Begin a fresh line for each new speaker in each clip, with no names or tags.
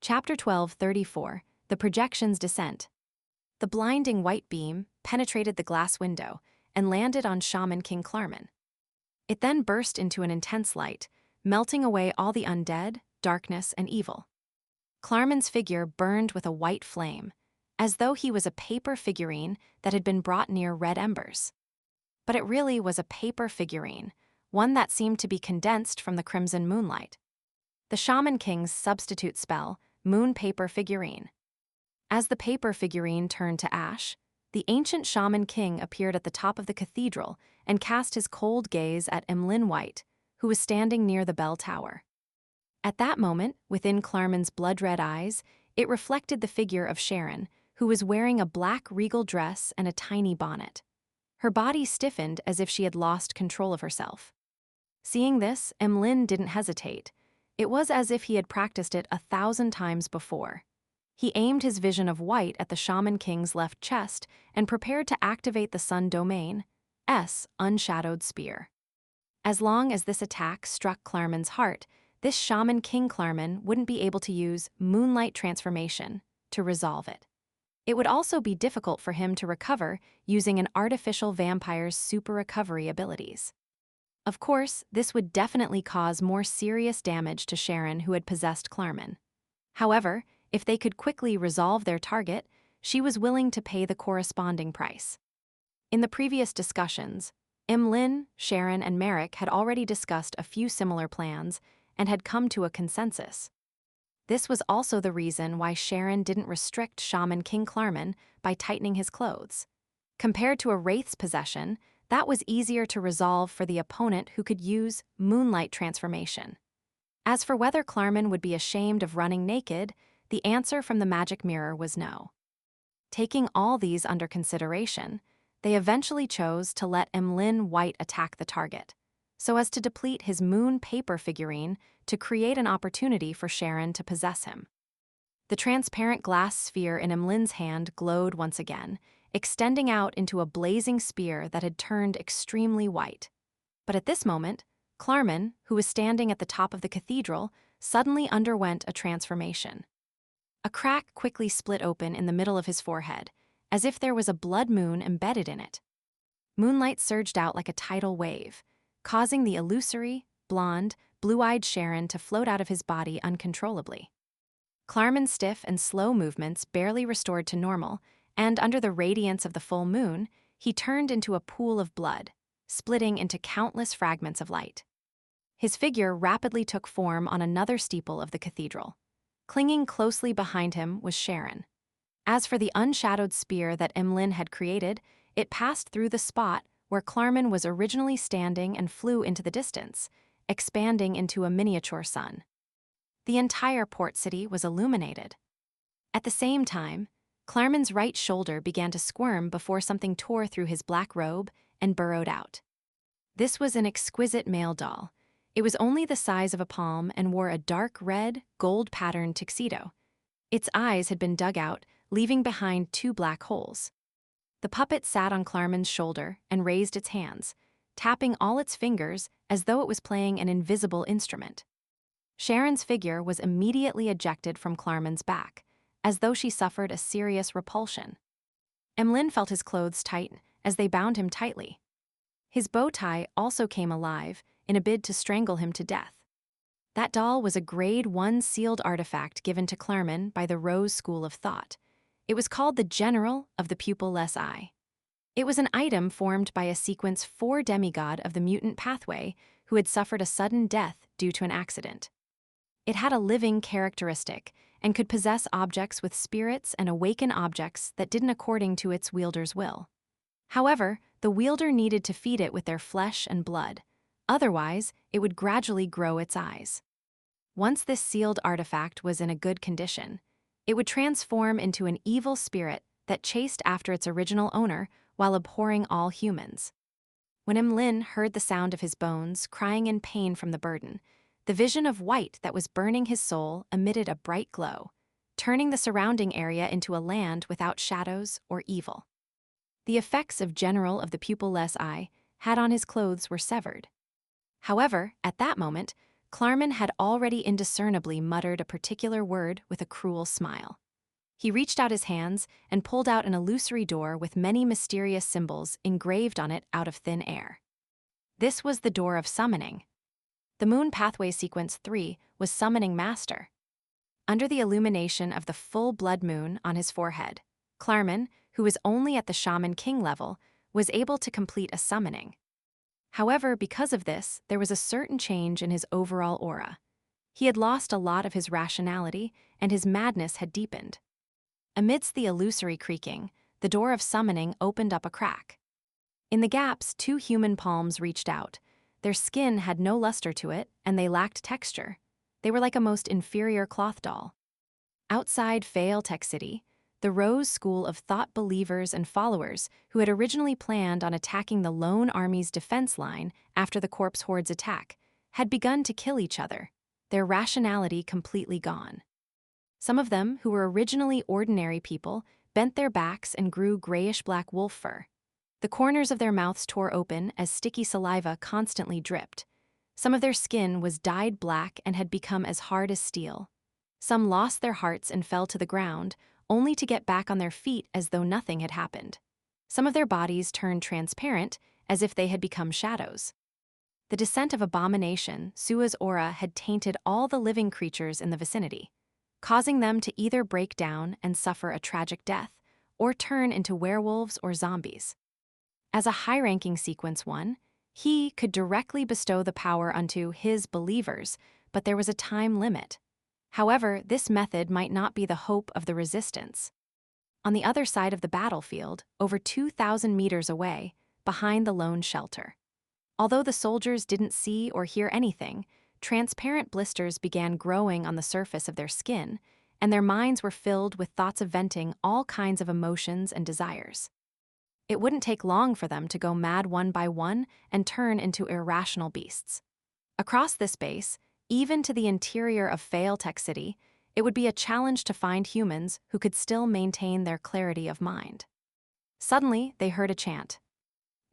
Chapter 12:34, The Projection's Descent. The blinding white beam penetrated the glass window and landed on Shaman King Klarman. It then burst into an intense light, melting away all the undead, darkness, and evil. Klarman's figure burned with a white flame, as though he was a paper figurine that had been brought near red embers. But it really was a paper figurine, one that seemed to be condensed from the crimson moonlight. The Shaman King's substitute spell, Moon Paper Figurine. As the paper figurine turned to ash, the ancient Shaman King appeared at the top of the cathedral and cast his cold gaze at Emlyn White, who was standing near the bell tower. At that moment, within Klarman's blood-red eyes, it reflected the figure of Sharon, who was wearing a black regal dress and a tiny bonnet. Her body stiffened as if she had lost control of herself. Seeing this, Emlyn didn't hesitate. It was as if he had practiced it 1,000 times before. He aimed his vision of white at the Shaman King's left chest and prepared to activate the Sun Domain's unshadowed spear. As long as this attack struck Klarman's heart, this Shaman King Klarman wouldn't be able to use Moonlight Transformation to resolve it. It would also be difficult for him to recover using an artificial vampire's super recovery abilities. Of course, this would definitely cause more serious damage to Sharon, who had possessed Klarman. However, if they could quickly resolve their target, she was willing to pay the corresponding price. In the previous discussions, Emlyn, Sharon, and Merrick had already discussed a few similar plans and had come to a consensus. This was also the reason why Sharon didn't restrict Shaman King Klarman by tightening his clothes. Compared to a wraith's possession, that was easier to resolve for the opponent who could use Moonlight Transformation. As for whether Klarman would be ashamed of running naked, the answer from the magic mirror was no. Taking all these under consideration, they eventually chose to let Emlyn White attack the target, so as to deplete his moon paper figurine to create an opportunity for Sharon to possess him. The transparent glass sphere in Emlyn's hand glowed once again, extending out into a blazing spear that had turned extremely white. But at this moment, Klarman, who was standing at the top of the cathedral, suddenly underwent a transformation. A crack quickly split open in the middle of his forehead, as if there was a blood moon embedded in it. Moonlight surged out like a tidal wave, causing the illusory, blonde, blue-eyed Sharon to float out of his body uncontrollably. Klarman's stiff and slow movements barely restored to normal, and under the radiance of the full moon, he turned into a pool of blood, splitting into countless fragments of light. His figure rapidly took form on another steeple of the cathedral. Clinging closely behind him was Sharon. As for the unshadowed spear that Emlyn had created, it passed through the spot where Klarman was originally standing and flew into the distance, expanding into a miniature sun. The entire port city was illuminated. At the same time, Klarman's right shoulder began to squirm before something tore through his black robe and burrowed out. This was an exquisite male doll. It was only the size of a palm and wore a dark red, gold-patterned tuxedo. Its eyes had been dug out, leaving behind 2 black holes. The puppet sat on Klarman's shoulder and raised its hands, tapping all its fingers as though it was playing an invisible instrument. Sharon's figure was immediately ejected from Klarman's back, as though she suffered a serious repulsion. Emlyn felt his clothes tighten as they bound him tightly. His bow tie also came alive in a bid to strangle him to death. That doll was a Grade 1 sealed artifact given to Klarman by the Rose School of Thought. It was called the General of the Pupilless Eye. It was an item formed by a Sequence 4 demigod of the mutant pathway who had suffered a sudden death due to an accident. It had a living characteristic and could possess objects with spirits and awaken objects that didn't according to its wielder's will. However, the wielder needed to feed it with their flesh and blood. Otherwise, it would gradually grow its eyes. Once this sealed artifact was in a good condition, it would transform into an evil spirit that chased after its original owner while abhorring all humans. When Emlyn heard the sound of his bones crying in pain from the burden, the vision of white that was burning his soul emitted a bright glow, turning the surrounding area into a land without shadows or evil. The effects of General of the Pupilless Eye had on his clothes were severed. However, at that moment, Klarman had already indiscernibly muttered a particular word with a cruel smile. He reached out his hands and pulled out an illusory door with many mysterious symbols engraved on it out of thin air. This was the Door of Summoning. The Moon Pathway Sequence 3 was Summoning Master. Under the illumination of the full blood moon on his forehead, Klarman, who was only at the Shaman King level, was able to complete a summoning. However, because of this, there was a certain change in his overall aura. He had lost a lot of his rationality, and his madness had deepened. Amidst the illusory creaking, the Door of Summoning opened up a crack. In the gaps, 2 human palms reached out. Their skin had no luster to it, and they lacked texture. They were like a most inferior cloth doll. Outside Phaeltech City, the Rose School of thought believers and followers who had originally planned on attacking the lone army's defense line after the corpse horde's attack had begun to kill each other, their rationality completely gone. Some of them, who were originally ordinary people, bent their backs and grew grayish-black wolf fur. The corners of their mouths tore open as sticky saliva constantly dripped. Some of their skin was dyed black and had become as hard as steel. Some lost their hearts and fell to the ground, only to get back on their feet as though nothing had happened. Some of their bodies turned transparent, as if they had become shadows. The descent of abomination, Sua's aura had tainted all the living creatures in the vicinity, causing them to either break down and suffer a tragic death, or turn into werewolves or zombies. As a high-ranking Sequence 1, he could directly bestow the power unto his believers, but there was a time limit. However, this method might not be the hope of the resistance. On the other side of the battlefield, over 2,000 meters away, behind the lone shelter. Although the soldiers didn't see or hear anything, transparent blisters began growing on the surface of their skin, and their minds were filled with thoughts of venting all kinds of emotions and desires. It wouldn't take long for them to go mad one by one and turn into irrational beasts. Across this base, even to the interior of Phaeltech City, it would be a challenge to find humans who could still maintain their clarity of mind. Suddenly, they heard a chant.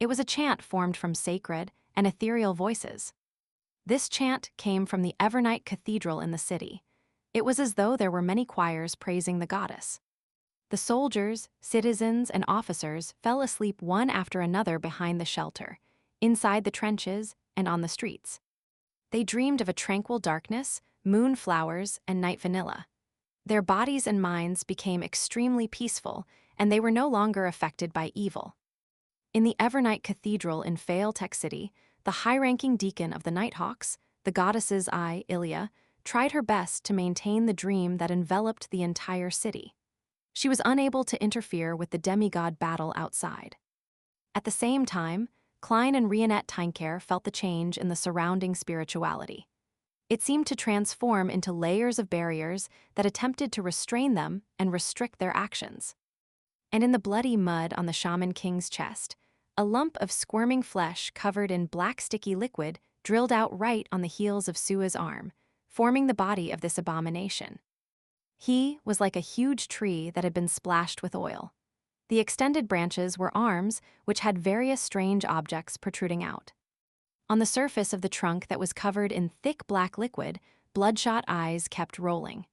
It was a chant formed from sacred and ethereal voices. This chant came from the Evernight Cathedral in the city. It was as though there were many choirs praising the goddess. The soldiers, citizens, and officers fell asleep one after another behind the shelter, inside the trenches, and on the streets. They dreamed of a tranquil darkness, moonflowers, and night vanilla. Their bodies and minds became extremely peaceful, and they were no longer affected by evil. In the Evernight Cathedral in Phaeltech City, the high-ranking deacon of the Nighthawks, the goddess's eye, Ilya, tried her best to maintain the dream that enveloped the entire city. She was unable to interfere with the demigod battle outside. At the same time, Klein and Rionette Tynker felt the change in the surrounding spirituality. It seemed to transform into layers of barriers that attempted to restrain them and restrict their actions. And in the bloody mud on the Shaman King's chest, a lump of squirming flesh covered in black sticky liquid drilled out right on the heels of Sua's arm, forming the body of this abomination. He was like a huge tree that had been splashed with oil. The extended branches were arms which had various strange objects protruding out. On the surface of the trunk that was covered in thick black liquid, bloodshot eyes kept rolling.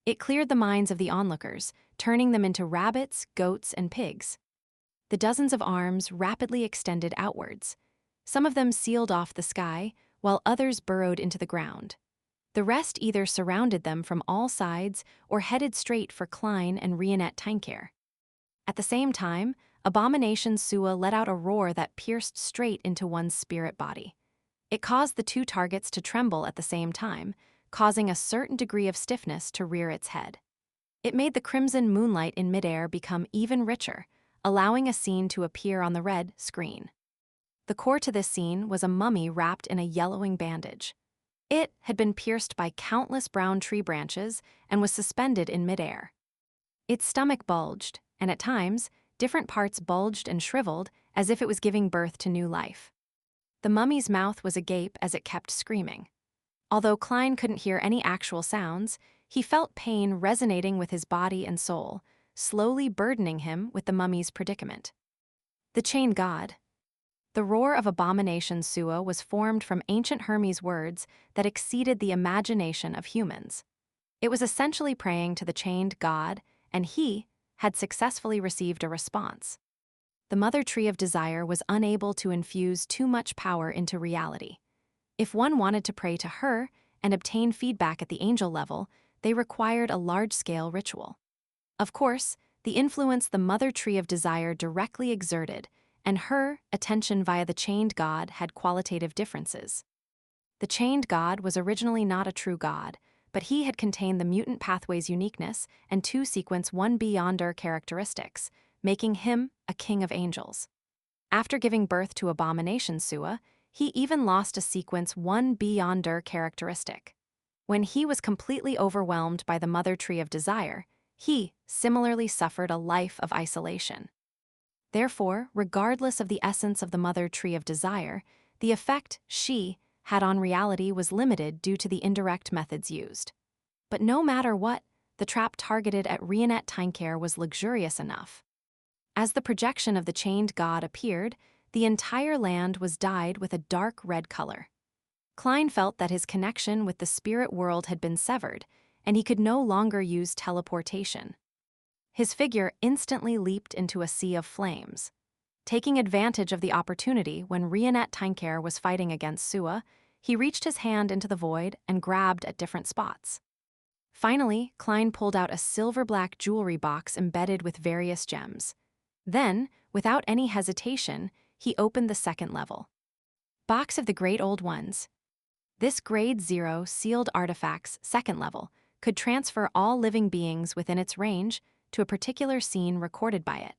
It cleared the minds of the onlookers, turning them into rabbits, goats, and pigs. The dozens of arms rapidly extended outwards. Some of them sealed off the sky, while others burrowed into the ground. The rest either surrounded them from all sides or headed straight for Klein and Rionette Tynker. At the same time, Abomination Sua let out a roar that pierced straight into one's spirit body. It caused the 2 targets to tremble at the same time, causing a certain degree of stiffness to rear its head. It made the crimson moonlight in midair become even richer, allowing a scene to appear on the red screen. The core to this scene was a mummy wrapped in a yellowing bandage. It had been pierced by countless brown tree branches and was suspended in midair. Its stomach bulged, and at times, different parts bulged and shriveled as if it was giving birth to new life. The mummy's mouth was agape as it kept screaming. Although Klein couldn't hear any actual sounds, he felt pain resonating with his body and soul, slowly burdening him with the mummy's predicament. The Chain God. The roar of Abomination Sua was formed from ancient Hermes words that exceeded the imagination of humans. It was essentially praying to the chained god, and he had successfully received a response. The Mother Tree of Desire was unable to infuse too much power into reality. If one wanted to pray to her and obtain feedback at the angel level, they required a large-scale ritual. Of course, the influence the Mother Tree of Desire directly exerted and her attention via the chained god had qualitative differences. The chained god was originally not a true god, but he had contained the mutant pathway's uniqueness and two sequence 1B yonder characteristics, making him a king of angels. After giving birth to Abomination Sua, he even lost a sequence 1B yonder characteristic. When he was completely overwhelmed by the Mother Tree of Desire, he similarly suffered a life of isolation. Therefore, regardless of the essence of the Mother Tree of Desire, the effect she had on reality was limited due to the indirect methods used. But no matter what, the trap targeted at Rionette Tinecare was luxurious enough. As the projection of the chained god appeared, the entire land was dyed with a dark red color. Klein felt that his connection with the spirit world had been severed, and he could no longer use teleportation. His figure instantly leaped into a sea of flames. Taking advantage of the opportunity when Rionette Tinecare was fighting against Sua, he reached his hand into the void and grabbed at different spots. Finally, Klein pulled out a silver-black jewelry box embedded with various gems. Then, without any hesitation, he opened the second level. Box of the Great Old Ones. This Grade 0 sealed artifact's second level could transfer all living beings within its range to a particular scene recorded by it.